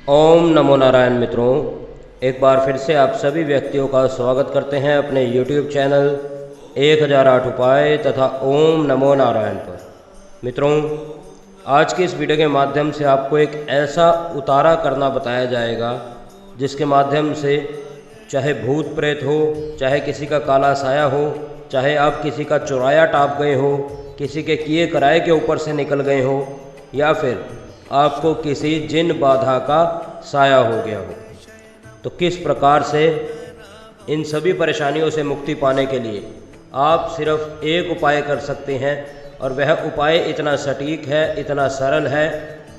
ओम नमो नारायण। मित्रों, एक बार फिर से आप सभी व्यक्तियों का स्वागत करते हैं अपने YouTube चैनल 1008 उपाय तथा ओम नमो नारायण पर। मित्रों, आज की इस वीडियो के माध्यम से आपको एक ऐसा उतारा करना बताया जाएगा जिसके माध्यम से चाहे भूत प्रेत हो, चाहे किसी का काला साया हो, चाहे आप किसी का चुराया टाप गए हो, किसी के किए कराए के ऊपर से निकल गए हो, या फिर आपको किसी जिन बाधा का साया हो गया हो, तो किस प्रकार से इन सभी परेशानियों से मुक्ति पाने के लिए आप सिर्फ एक उपाय कर सकते हैं। और वह उपाय इतना सटीक है, इतना सरल है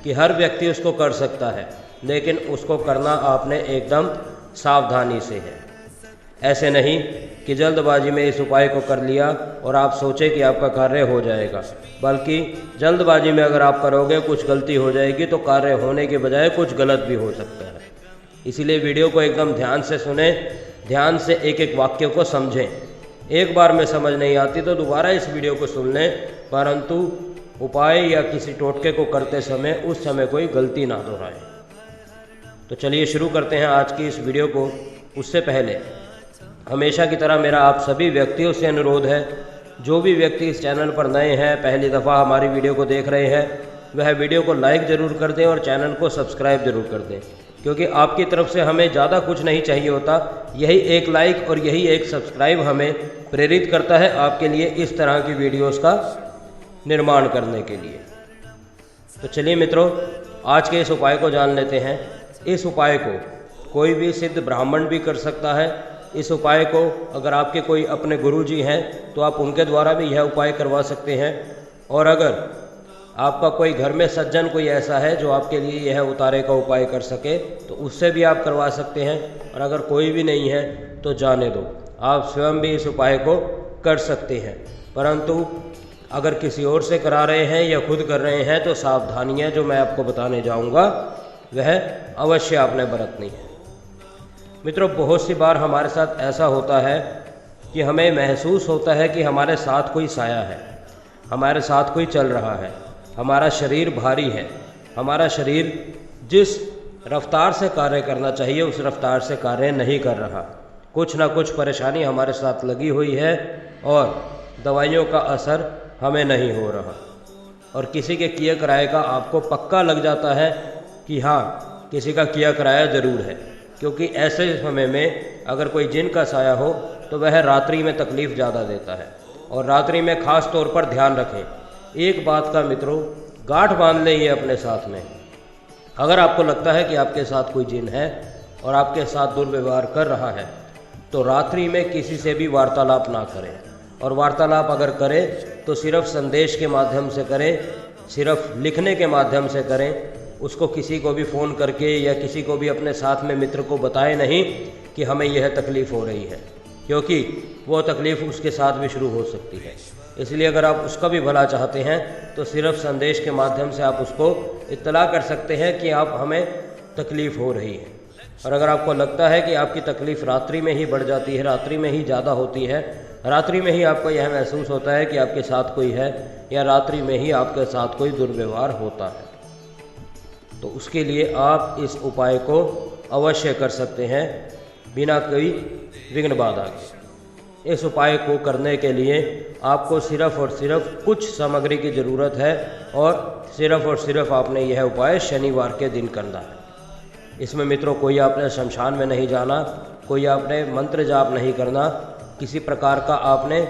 कि हर व्यक्ति उसको कर सकता है, लेकिन उसको करना आपने एकदम सावधानी से है। ऐसे नहीं कि जल्दबाजी में इस उपाय को कर लिया और आप सोचें कि आपका कार्य हो जाएगा, बल्कि जल्दबाजी में अगर आप करोगे कुछ गलती हो जाएगी तो कार्य होने के बजाय कुछ गलत भी हो सकता है। इसीलिए वीडियो को एकदम ध्यान से सुने, ध्यान से एक एक वाक्य को समझें। एक बार में समझ नहीं आती तो दोबारा इस वीडियो को सुन लें, परंतु उपाय या किसी टोटके को करते समय उस समय कोई गलती ना दोहराएं। तो चलिए शुरू करते हैं आज की इस वीडियो को। उससे पहले हमेशा की तरह मेरा आप सभी व्यक्तियों से अनुरोध है, जो भी व्यक्ति इस चैनल पर नए हैं, पहली दफ़ा हमारी वीडियो को देख रहे हैं, वह वीडियो को लाइक ज़रूर कर दें और चैनल को सब्सक्राइब ज़रूर कर दें, क्योंकि आपकी तरफ से हमें ज़्यादा कुछ नहीं चाहिए होता। यही एक लाइक और यही एक सब्सक्राइब हमें प्रेरित करता है आपके लिए इस तरह की वीडियोज़ का निर्माण करने के लिए। तो चलिए मित्रों, आज के इस उपाय को जान लेते हैं। इस उपाय को कोई भी सिद्ध ब्राह्मण भी कर सकता है। इस उपाय को अगर आपके कोई अपने गुरुजी हैं तो आप उनके द्वारा भी यह उपाय करवा सकते हैं, और अगर आपका कोई घर में सज्जन कोई ऐसा है जो आपके लिए यह उतारे का उपाय कर सके तो उससे भी आप करवा सकते हैं। और अगर कोई भी नहीं है तो जाने दो, आप स्वयं भी इस उपाय को कर सकते हैं। परंतु अगर किसी और से करा रहे हैं या खुद कर रहे हैं तो सावधानियाँ जो मैं आपको बताने जाऊँगा वह अवश्य आपने बरतनी है। मित्रों, बहुत सी बार हमारे साथ ऐसा होता है कि हमें महसूस होता है कि हमारे साथ कोई साया है, हमारे साथ कोई चल रहा है, हमारा शरीर भारी है, हमारा शरीर जिस रफ्तार से कार्य करना चाहिए उस रफ्तार से कार्य नहीं कर रहा। कुछ ना कुछ परेशानी हमारे साथ लगी हुई है और दवाइयों का असर हमें नहीं हो रहा, और किसी के किए कराए का आपको पक्का लग जाता है कि हाँ, किसी का किया कराया ज़रूर है। क्योंकि ऐसे समय में अगर कोई जिन का साया हो तो वह रात्रि में तकलीफ़ ज़्यादा देता है, और रात्रि में ख़ास तौर पर ध्यान रखें। एक बात का मित्रों, गांठ बांध लें ये अपने साथ में। अगर आपको लगता है कि आपके साथ कोई जिन है और आपके साथ दुर्व्यवहार कर रहा है तो रात्रि में किसी से भी वार्तालाप ना करें, और वार्तालाप अगर करें तो सिर्फ संदेश के माध्यम से करें, सिर्फ लिखने के माध्यम से करें। उसको किसी को भी फ़ोन करके या किसी को भी अपने साथ में मित्र को बताए नहीं कि हमें यह तकलीफ़ हो रही है, क्योंकि वो तकलीफ़ उसके साथ भी शुरू हो सकती है। इसलिए अगर आप उसका भी भला चाहते हैं तो सिर्फ संदेश के माध्यम से आप उसको इत्तला कर सकते हैं कि आप हमें तकलीफ़ हो रही है। और अगर आपको लगता है कि आपकी तकलीफ़ रात्रि में ही बढ़ जाती है, रात्रि में ही ज़्यादा होती है, रात्रि में ही आपको यह महसूस होता है कि आपके साथ कोई है, या रात्रि में ही आपके साथ कोई दुर्व्यवहार होता है, तो उसके लिए आप इस उपाय को अवश्य कर सकते हैं बिना कोई विघ्न बाधा के। इस उपाय को करने के लिए आपको सिर्फ और सिर्फ कुछ सामग्री की ज़रूरत है, और सिर्फ आपने यह उपाय शनिवार के दिन करना है। इसमें मित्रों कोई आपने शमशान में नहीं जाना, कोई आपने मंत्र जाप नहीं करना, किसी प्रकार का आपने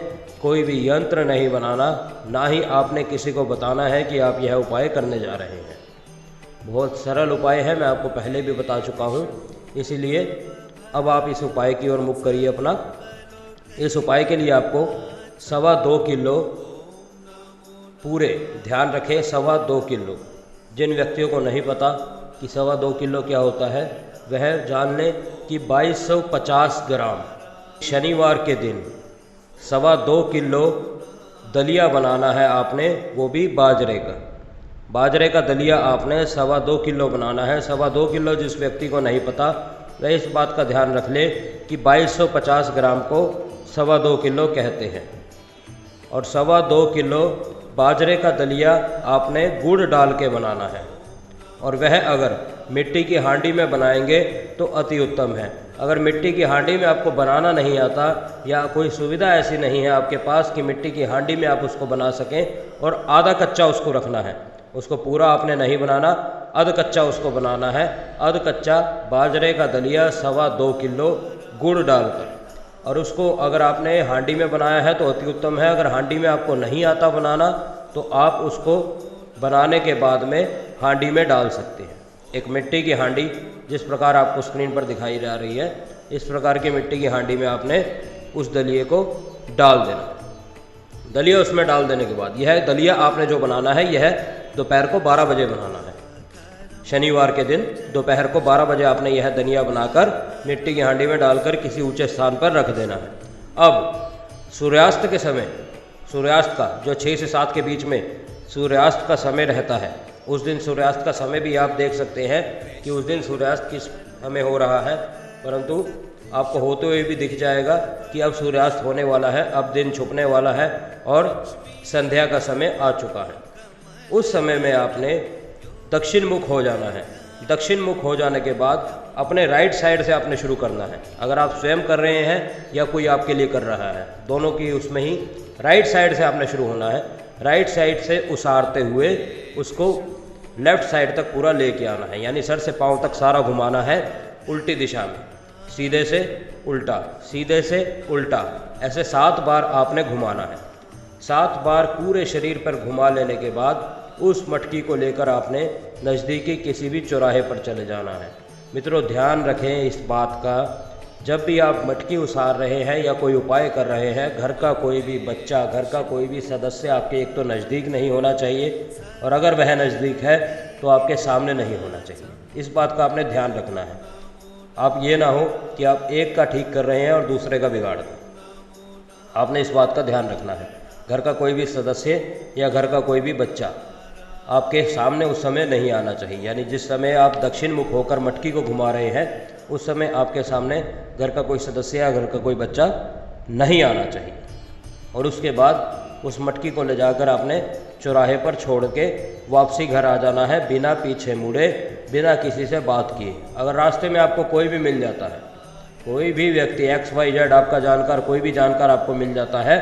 कोई भी यंत्र नहीं बनाना, ना ही आपने किसी को बताना है कि आप यह उपाय करने जा रहे हैं। बहुत सरल उपाय है, मैं आपको पहले भी बता चुका हूँ। इसीलिए अब आप इस उपाय की ओर मुख करिए अपना। इस उपाय के लिए आपको 2.25 किलो, पूरे ध्यान रखें 2.25 किलो। जिन व्यक्तियों को नहीं पता कि 2.25 किलो क्या होता है वह जान लें कि 2250 ग्राम शनिवार के दिन 2.25 किलो दलिया बनाना है आपने, वो भी बाजरे का दलिया आपने 2.25 किलो बनाना है। 2.25 किलो जिस व्यक्ति को नहीं पता वह इस बात का ध्यान रख ले कि 2250 ग्राम को 2.25 किलो कहते हैं। और 2.25 किलो बाजरे का दलिया आपने गुड़ डाल के बनाना है। और वह अगर मिट्टी की हांडी में बनाएंगे तो अति उत्तम है। अगर मिट्टी की हांडी में आपको बनाना नहीं आता या कोई सुविधा ऐसी नहीं है आपके पास कि मिट्टी की हांडी में आप उसको बना सकें और आधा कच्चा उसको रखना है, उसको पूरा आपने नहीं बनाना, अध कच्चा उसको बनाना है। अध कच्चा बाजरे का दलिया 2.25 किलो गुड़ डालकर, और उसको अगर आपने हांडी में बनाया है तो अति उत्तम है। अगर हांडी में आपको नहीं आता बनाना तो आप उसको बनाने के बाद में हांडी में डाल सकते हैं। एक मिट्टी की हांडी जिस प्रकार आपको स्क्रीन पर दिखाई जा रही है, इस प्रकार की मिट्टी की हांडी में आपने उस दलिए को डाल देना। दलिया उसमें डाल देने के बाद यह दलिया आपने जो बनाना है यह दोपहर को 12 बजे बनाना है। शनिवार के दिन दोपहर को 12 बजे आपने यह दलिया बनाकर मिट्टी की हांडी में डालकर किसी ऊंचे स्थान पर रख देना है। अब सूर्यास्त के समय, सूर्यास्त का जो 6 से 7 के बीच में सूर्यास्त का समय रहता है, उस दिन सूर्यास्त का समय भी आप देख सकते हैं कि उस दिन सूर्यास्त किस समय हो रहा है, परंतु आपको होते हुए भी दिख जाएगा कि अब सूर्यास्त होने वाला है, अब दिन छुपने वाला है और संध्या का समय आ चुका है। उस समय में आपने दक्षिण मुख हो जाना है। दक्षिण मुख हो जाने के बाद अपने राइट साइड से आपने शुरू करना है। अगर आप स्वयं कर रहे हैं या कोई आपके लिए कर रहा है, दोनों की उसमें ही राइट साइड से आपने शुरू होना है। राइट साइड से उसारते हुए उसको लेफ्ट साइड तक पूरा लेके आना है, यानी सर से पांव तक सारा घुमाना है उल्टी दिशा में, सीधे से उल्टा, सीधे से उल्टा, ऐसे 7 बार आपने घुमाना है। 7 बार पूरे शरीर पर घुमा लेने के बाद उस मटकी को लेकर आपने नज़दीकी किसी भी चौराहे पर चले जाना है। मित्रों ध्यान रखें इस बात का, जब भी आप मटकी उसार रहे हैं या कोई उपाय कर रहे हैं, घर का कोई भी बच्चा, घर का कोई भी सदस्य आपके एक तो नज़दीक नहीं होना चाहिए, और अगर वह नज़दीक है तो आपके सामने नहीं होना चाहिए। इस बात का आपने ध्यान रखना है। आप ये ना हो कि आप एक का ठीक कर रहे हैं और दूसरे का बिगाड़ दें। आपने इस बात का ध्यान रखना है। घर का कोई भी सदस्य या घर का कोई भी बच्चा आपके सामने उस समय नहीं आना चाहिए, यानी जिस समय आप दक्षिण मुख होकर मटकी को घुमा रहे हैं उस समय आपके सामने घर का कोई सदस्य या घर का कोई बच्चा नहीं आना चाहिए। और उसके बाद उस मटकी को ले जाकर आपने चौराहे पर छोड़ के वापसी घर आ जाना है, बिना पीछे मुड़े, बिना किसी से बात किए। अगर रास्ते में आपको कोई भी मिल जाता है, कोई भी व्यक्ति XYZ आपका जानकार, कोई भी जानकार आपको मिल जाता है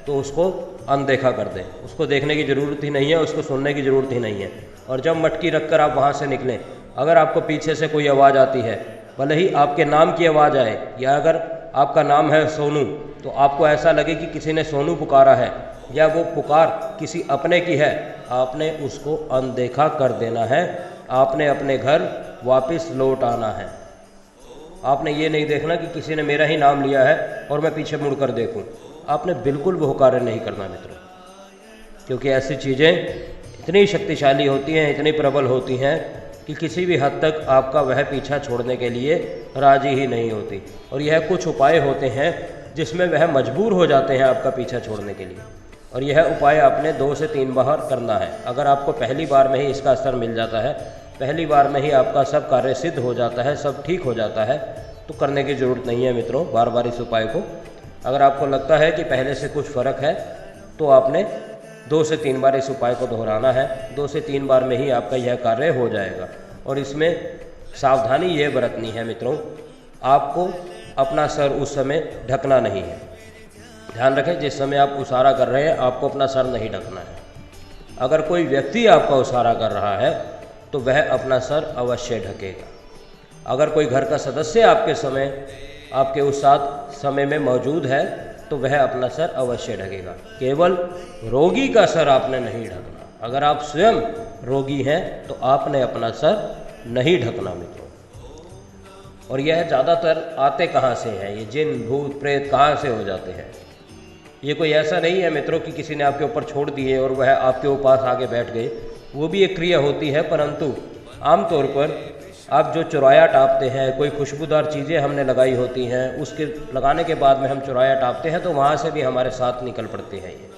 तो उसको अनदेखा कर दें। उसको देखने की ज़रूरत ही नहीं है, उसको सुनने की ज़रूरत ही नहीं है। और जब मटकी रखकर आप वहाँ से निकलें, अगर आपको पीछे से कोई आवाज़ आती है, भले ही आपके नाम की आवाज़ आए, या अगर आपका नाम है सोनू तो आपको ऐसा लगे कि किसी ने सोनू पुकारा है या वो पुकार किसी अपने की है, आपने उसको अनदेखा कर देना है। आपने अपने घर वापस लौट आना है। आपने ये नहीं देखना कि किसी ने मेरा ही नाम लिया है और मैं पीछे मुड़कर देखूं। आपने बिल्कुल वो कार्य नहीं करना मित्रों, क्योंकि ऐसी चीज़ें इतनी शक्तिशाली होती हैं, इतनी प्रबल होती हैं कि किसी भी हद तक आपका वह पीछा छोड़ने के लिए राजी ही नहीं होती। और यह कुछ उपाय होते हैं जिसमें वह मजबूर हो जाते हैं आपका पीछा छोड़ने के लिए, और यह उपाय आपने 2 से 3 बार करना है। अगर आपको पहली बार में ही इसका असर मिल जाता है, पहली बार में ही आपका सब कार्य सिद्ध हो जाता है, सब ठीक हो जाता है, तो करने की ज़रूरत नहीं है मित्रों बार बार इस उपाय को। अगर आपको लगता है कि पहले से कुछ फ़र्क है तो आपने 2 से 3 बार इस उपाय को दोहराना है। 2 से 3 बार में ही आपका यह कार्य हो जाएगा। और इसमें सावधानी ये बरतनी है मित्रों, आपको अपना सर उस समय ढकना नहीं है। ध्यान रखें, जिस समय आप उसारा कर रहे हैं आपको अपना सर नहीं ढकना है। अगर कोई व्यक्ति आपका उसारा कर रहा है तो वह अपना सर अवश्य ढकेगा। अगर कोई घर का सदस्य आपके उस साथ समय में मौजूद है तो वह अपना सर अवश्य ढकेगा। केवल रोगी का सर आपने नहीं ढकना। अगर आप स्वयं रोगी हैं तो आपने अपना सर नहीं ढकना मित्रों। और यह ज़्यादातर आते कहाँ से हैं, ये जिन भूत प्रेत कहाँ से हो जाते हैं? ये कोई ऐसा नहीं है मित्रों कि किसी ने आपके ऊपर छोड़ दिए और वह आपके पास आके बैठ गए। वो भी एक क्रिया होती है, परंतु आमतौर पर आप जो चौराया टापते हैं, कोई खुशबूदार चीज़ें हमने लगाई होती हैं, उसके लगाने के बाद में हम चौराया टापते हैं तो वहाँ से भी हमारे साथ निकल पड़ते हैं, ये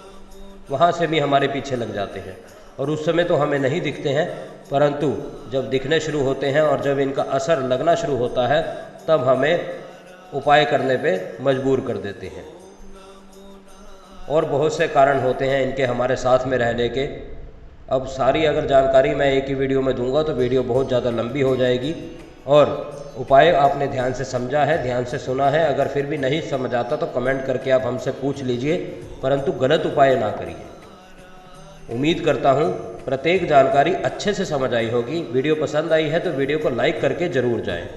वहाँ से भी हमारे पीछे लग जाते हैं। और उस समय तो हमें नहीं दिखते हैं, परंतु जब दिखने शुरू होते हैं और जब इनका असर लगना शुरू होता है तब हमें उपाय करने पे मजबूर कर देते हैं। और बहुत से कारण होते हैं इनके हमारे साथ में रहने के। अब सारी अगर जानकारी मैं एक ही वीडियो में दूंगा तो वीडियो बहुत ज़्यादा लंबी हो जाएगी। और उपाय आपने ध्यान से समझा है, ध्यान से सुना है, अगर फिर भी नहीं समझ आता तो कमेंट करके आप हमसे पूछ लीजिए, परंतु गलत उपाय ना करिए। उम्मीद करता हूँ प्रत्येक जानकारी अच्छे से समझ आई होगी। वीडियो पसंद आई है तो वीडियो को लाइक करके ज़रूर जाएं।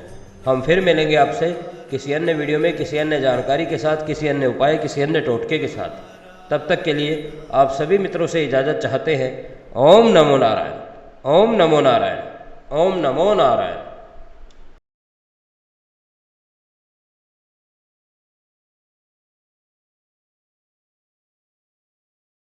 हम फिर मिलेंगे आपसे किसी अन्य वीडियो में, किसी अन्य जानकारी के साथ, किसी अन्य उपाय, किसी अन्य टोटके के साथ। तब तक के लिए आप सभी मित्रों से इजाज़त चाहते हैं। ओम नमो नारायण, ओम नमो नारायण, ओम नमो नारायण।